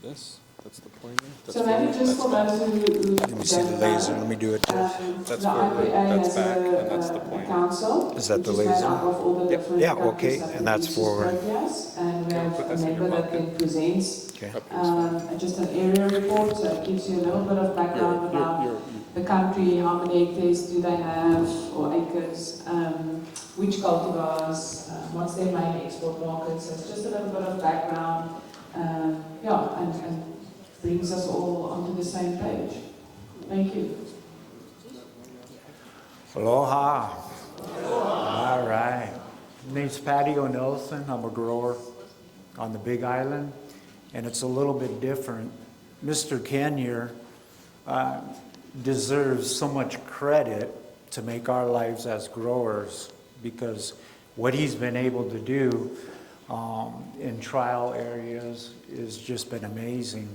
This, that's the pointer. That's So maybe just for those who Let me see the laser. Let me do it. That's the forward, IPA that's has back, and that's the a pointer. council, Is that the which is made laser? up of all the different Yeah, countries okay, that and that's produces forward. Proteas, and we have put a this in your member that pocket. then presents Okay. Up here is fine. just an area report, so it gives you a little bit of background about the country, how many hectares do they have, or acres, which cultivars, what's their main export market, so it's just a little bit of background, yeah, and brings us all onto the same page. Thank you. Aloha. All right. My name's Patio Nelson. I'm a grower on the Big Island, and it's a little bit different. Mr. Kenyer deserves so much credit to make our lives as growers, because what he's been able to do in trial areas has just been amazing.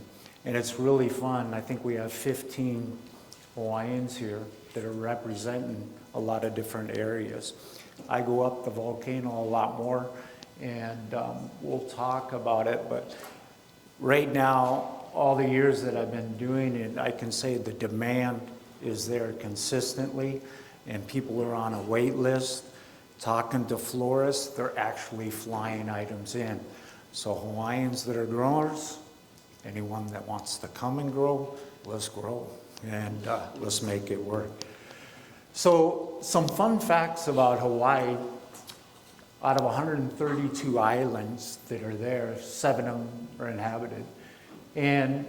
And it's really fun. I think we have 15 Hawaiians here that are representing a lot of different areas. I go up the volcano a lot more, and we'll talk about it, but right now, all the years that I've been doing it, I can say the demand is there consistently, and people are on a wait list. Talking to florists, they're actually flying items in. So Hawaiians that are growers, anyone that wants to come and grow, let's grow, and let's make it work. So some fun facts about Hawaii. Out of 132 islands that are there, 7 of them are inhabited. And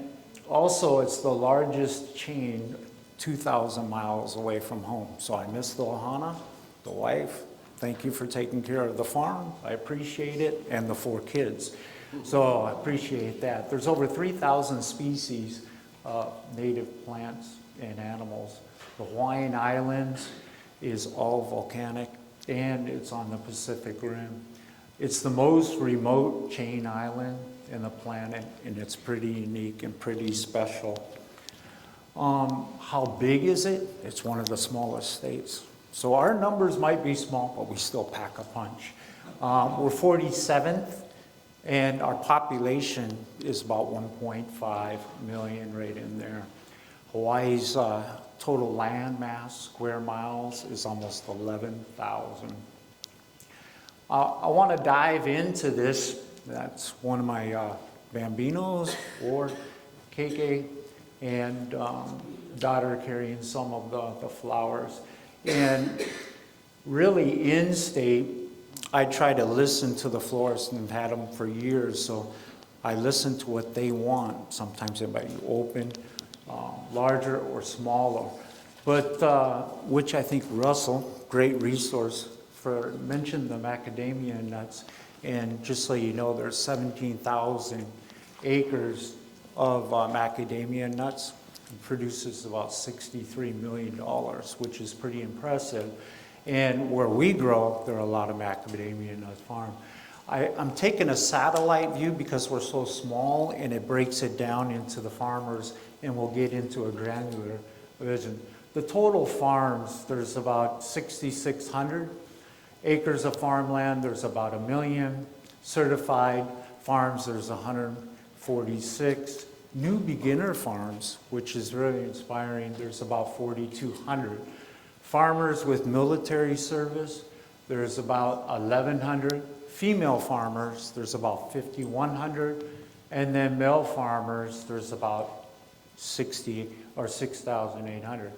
also it's the largest chain 2,000 miles away from home. So I miss the ohana, the wife. Thank you for taking care of the farm. I appreciate it, and the 4 kids. So I appreciate that. There's over 3,000 species of native plants and animals. The Hawaiian Islands is all volcanic, and it's on the Pacific Rim. It's the most remote chain island in the planet, and it's pretty unique and pretty special. How big is it? It's one of the smallest states. So our numbers might be small, but we still pack a punch. We're 47th, and our population is about 1.5 million right in there. Hawaii's total land mass, square miles, is almost 11,000. I want to dive into this. That's one of my bambinos, or KK, and daughter carrying some of the flowers. And really in state, I try to listen to the florists, and have had them for years, so I listen to what they want. Sometimes they might be open, larger or smaller. But which I think Russell, great resource, mentioned the macadamia nuts. And just so you know, there's 17,000 acres of macadamia nuts. It produces about $63 million, which is pretty impressive. And where we grow, there are a lot of macadamia nut farms. I'm taking a satellite view because we're so small, and it breaks it down into the farmers, and we'll get into a granular vision. The total farms, there's about 6,600 acres of farmland. There's about 1 million. Certified farms, there's 146. New beginner farms, which is really inspiring, there's about 4,200. Farmers with military service, there's about 1,100. Female farmers, there's about 5,100. And then male farmers, there's about 60 or 6,800.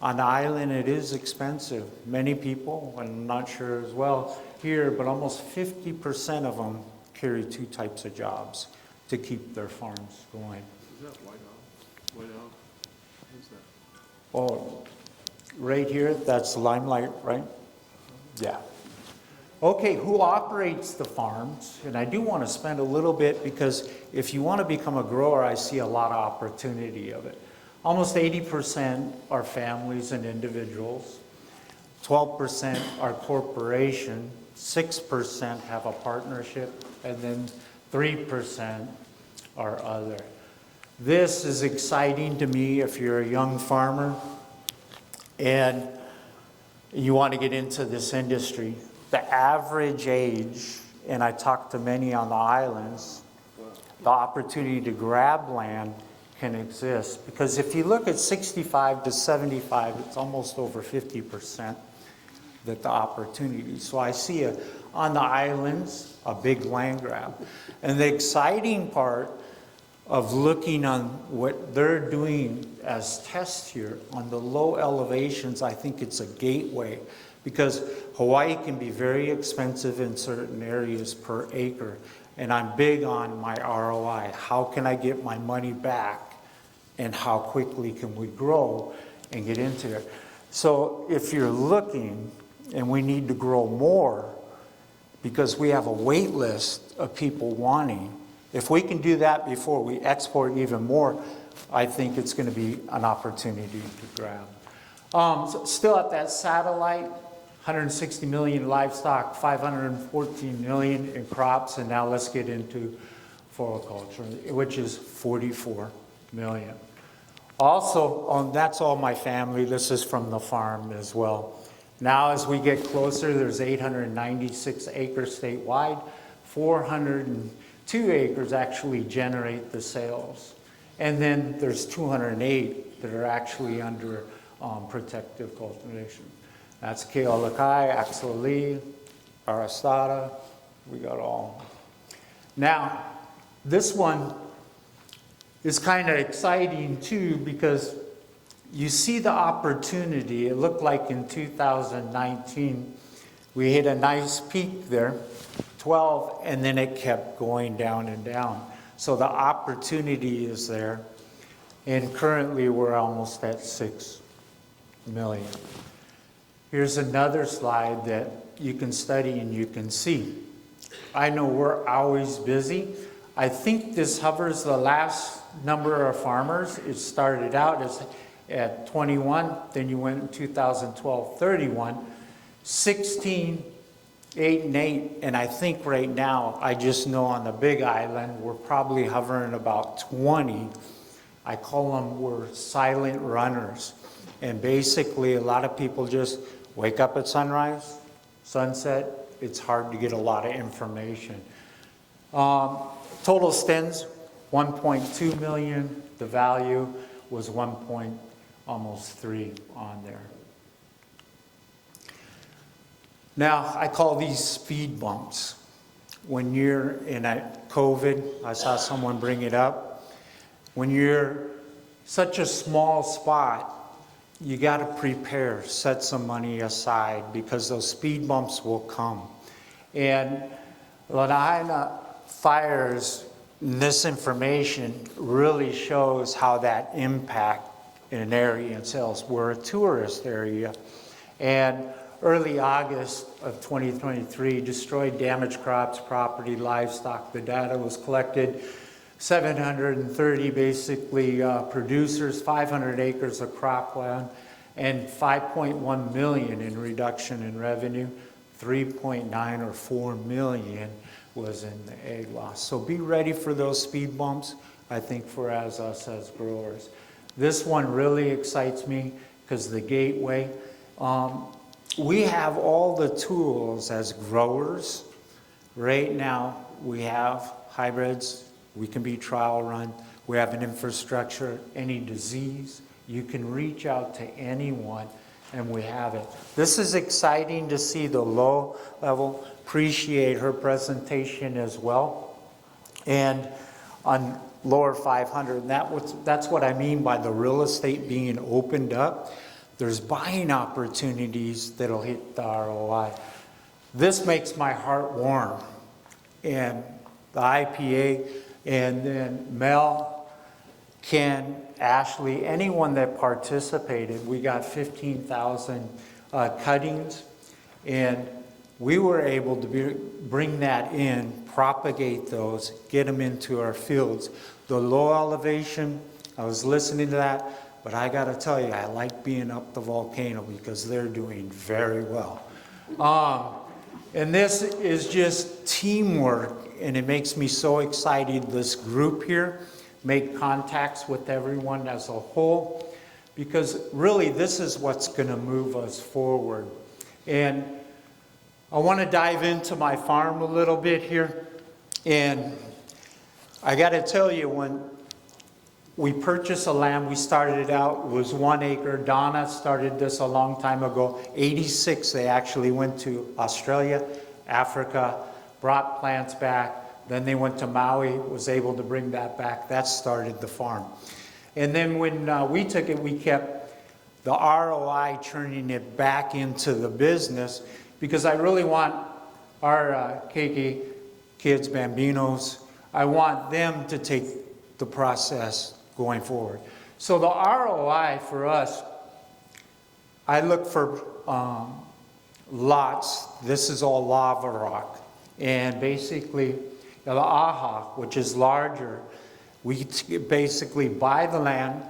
On the island, it is expensive. Many people, I'm not sure as well here, but almost 50% of them carry 2 types of jobs to keep their farms going. Is that White Owl? White Owl? Who's that? Oh, right here, that's Limelight, right? Yeah. Okay, who operates the farms? And I do want to spend a little bit, because if you want to become a grower, I see a lot of opportunity of it. Almost 80% are families and individuals. 12% are corporation. 6% have a partnership, and then 3% are other. This is exciting to me if you're a young farmer and you want to get into this industry. The average age, and I talked to many on the islands, the opportunity to grab land can exist. Because if you look at 65 to 75, it's almost over 50% that the opportunity. So I see on the islands, a big land grab. And the exciting part of looking on what they're doing as tests here, on the low elevations, I think it's a gateway. Because Hawaii can be very expensive in certain areas per acre. And I'm big on my ROI. How can I get my money back? And how quickly can we grow and get into it? So if you're looking, and we need to grow more, because we have a wait list of people wanting, if we can do that before we export even more, I think it's going to be an opportunity to grab. So still at that satellite, 160 million livestock, 514 million in crops, and now let's get into floriculture, which is 44 million. Also, that's all my family. This is from the farm as well. Now as we get closer, there's 896 acres statewide. 402 acres actually generate the sales. And then there's 208 that are actually under protective cultivation. That's Kealakai, Axoli, Arastada. We got all. Now, this one is kind of exciting too, because you see the opportunity. It looked like in 2019, we hit a nice peak there, 12, and then it kept going down and down. So the opportunity is there. And currently we're almost at 6 million. Here's another slide that you can study and you can see. I know we're always busy. I think this hovers the last number of farmers. It started out as at 21, then you went in 2012, 31, 16, 8 and 8, and I think right now, I just know on the Big Island, we're probably hovering about 20. I call them, we're silent runners. And basically, a lot of people just wake up at sunrise, sunset. It's hard to get a lot of information. Total stems, 1.2 million. The value was almost 3 on there. Now, I call these speed bumps. When you're in a COVID, I saw someone bring it up. When you're such a small spot, you got to prepare, set some money aside, because those speed bumps will come. And Lahaina fires, this information really shows how that impact in an area in sales. We're a tourist area, and early August of 2023 destroyed damaged crops, property, livestock. The data was collected. 730 basically producers, 500 acres of cropland, and 5.1 million in reduction in revenue. 3.9 or 4 million was in the egg loss. So be ready for those speed bumps, I think, for us as growers. This one really excites me because the gateway. We have all the tools as growers. Right now, we have hybrids. We can be trial run. We have an infrastructure. Any disease, you can reach out to anyone, and we have it. This is exciting to see the low level. Appreciate her presentation as well. And on lower 500, that's what I mean by the real estate being opened up. There's buying opportunities that'll hit the ROI. This makes my heart warm. And the IPA, and then Mel, Ken, Ashley, anyone that participated, we got 15,000 cuttings, and we were able to bring that in, propagate those, get them into our fields. The low elevation, I was listening to that, but I got to tell you, I like being up the volcano because they're doing very well. And this is just teamwork, and it makes me so excited, this group here, make contacts with everyone as a whole, because really this is what's going to move us forward. And I want to dive into my farm a little bit here. And I got to tell you, when we purchased the land, we started it out, it was 1 acre. Donna started this a long time ago. 86, they actually went to Australia, Africa, brought plants back. Then they went to Maui, was able to bring that back. That started the farm. And then when we took it, we kept the ROI, turning it back into the business, because I really want our KK kids, Bambinos, I want them to take the process going forward. So the ROI for us, I look for lots. This is all lava rock. And basically, the AHA, which is larger, we basically buy the land,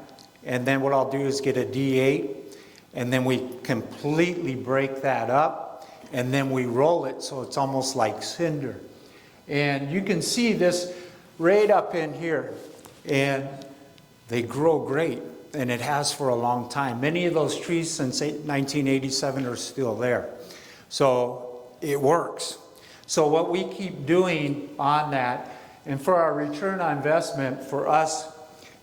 and then what I'll do is get a D8, and then we completely break that up, and then we roll it so it's almost like cinder. And you can see this right up in here, and they grow great, and it has for a long time. Many of those trees since 1987 are still there. So it works. So what we keep doing on that, and for our return on investment, for us,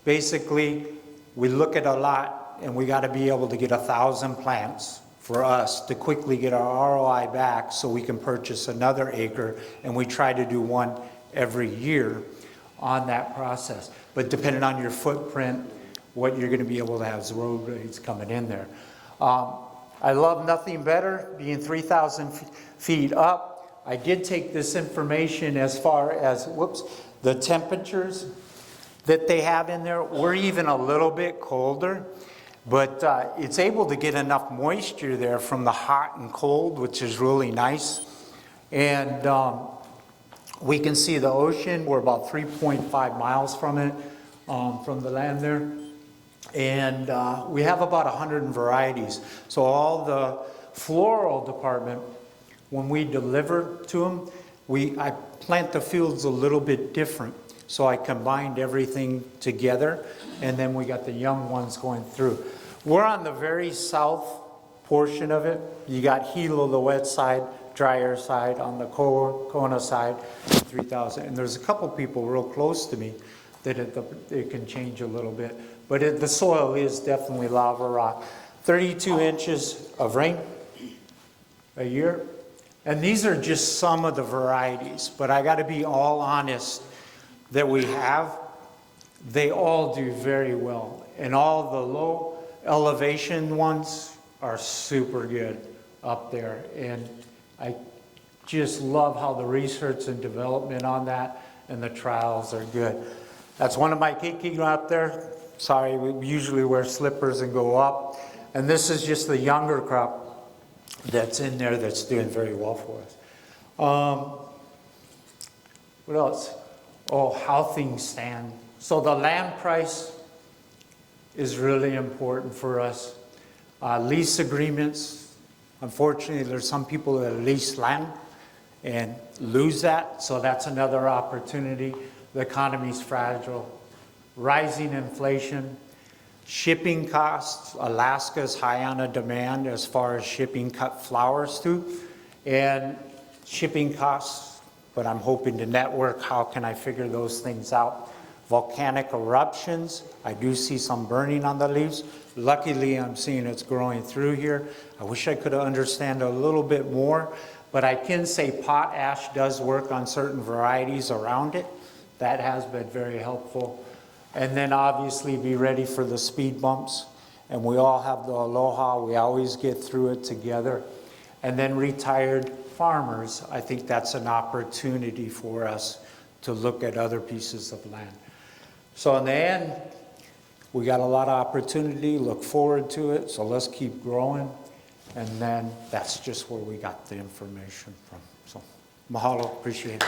basically, we look at a lot, and we got to be able to get 1,000 plants for us to quickly get our ROI back so we can purchase another acre, and we try to do one every year on that process. But depending on your footprint, what you're going to be able to have as road grades coming in there. I love nothing better being 3,000 feet up. I did take this information as far as, the temperatures that they have in there. We're even a little bit colder, but it's able to get enough moisture there from the hot and cold, which is really nice. And we can see the ocean. We're about 3.5 miles from it, from the land there. And we have about 100 varieties. So all the floral department, when we deliver to them, I plant the fields a little bit different. So I combined everything together, and then we got the young ones going through. We're on the very south portion of it. You got Hilo, the wet side, drier side, on the Kona side, 3,000. And there's a couple people real close to me that it can change a little bit. But the soil is definitely lava rock. 32 inches of rain a year. And these are just some of the varieties, but I got to be all honest that we have, they all do very well. And all the low elevation ones are super good up there. And I just love how the research and development on that and the trials are good. That's one of my keiki up there. Sorry, we usually wear slippers and go up. And this is just the younger crop that's in there that's doing very well for us. What else? Oh, how things stand. So the land price is really important for us. Lease agreements. Unfortunately, there's some people that lease land and lose that, so that's another opportunity. The economy's fragile. Rising inflation. Shipping costs. Alaska's high on a demand as far as shipping cut flowers to. And shipping costs, but I'm hoping to network how can I figure those things out. Volcanic eruptions. I do see some burning on the leaves. Luckily, I'm seeing it's growing through here. I wish I could understand a little bit more, but I can say potash does work on certain varieties around it. That has been very helpful. And then obviously be ready for the speed bumps. And we all have the aloha. We always get through it together. And then retired farmers. I think that's an opportunity for us to look at other pieces of land. So in the end, we got a lot of opportunity, look forward to it. So let's keep growing. And then that's just where we got the information from. So mahalo, appreciate it.